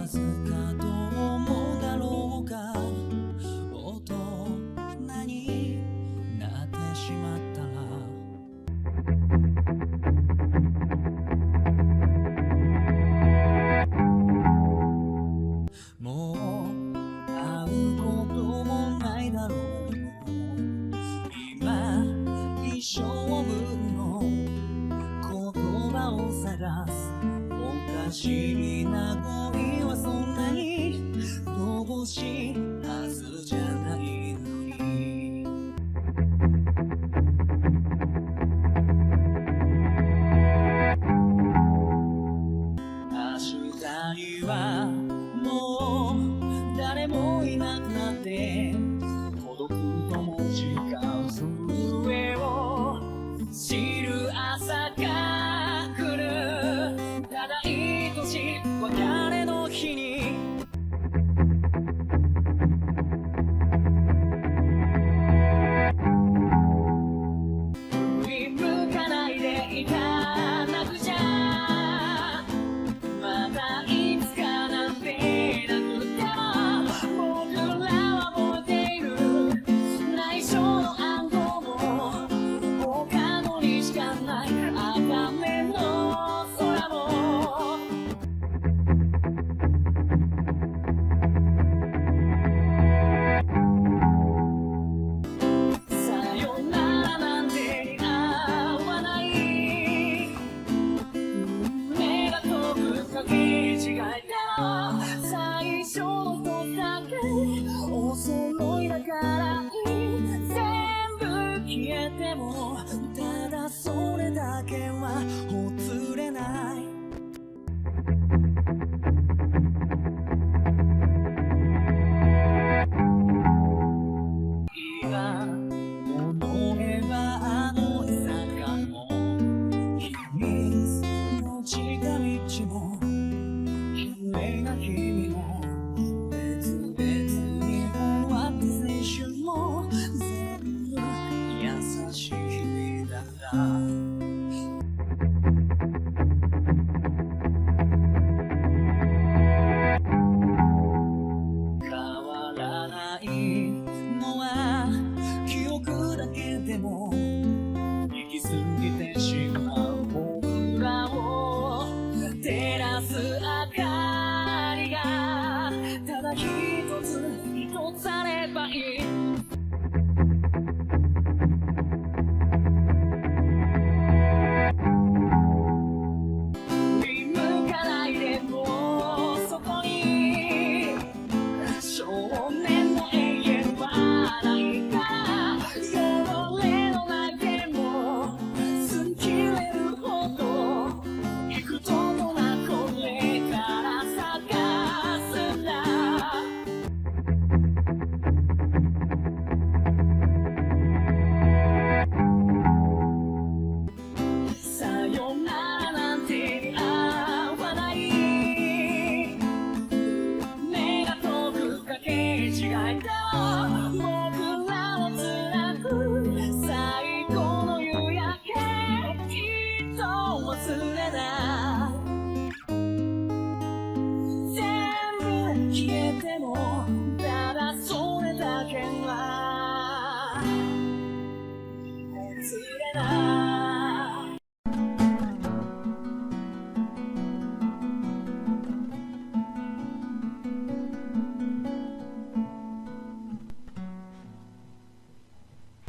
ずかどう思うだろうか。大人になってしまったらもう会うこともないだろう。今一生分の言葉を探す。おかしいな恋はそんなに乏しいはずじゃないのに。明日にはもう誰もいなくなって孤独とも違う上を知る朝が来る。ただ愛しい別れの日に振り向かないでいかなくちゃ。またいつかなんてなくても僕らは持っている内緒の暗号も他のにしかない赤目の空も。さよならなんて合わない。目が遠くかけ違えたら最初の一つだけお揃いだからいい。全部消えてもただそれだけはほつれない。今思えばあの坂も秘密の近道も綺麗な君も別々に終わった青春も全部優しい日だった。変わらないのは記憶だけでも行き過ぎてしまう僕らを照らす明かりがただ一つあればいい。振り向かないでもうそこに少年の永遠はないから。汚れのない手も擦り切れるほど幾度となくこれから探すんだ。さよならなんて合わない。目が遠くかけ違えた僕らのつなぐ最後の夕焼けきっと忘れない。全部消え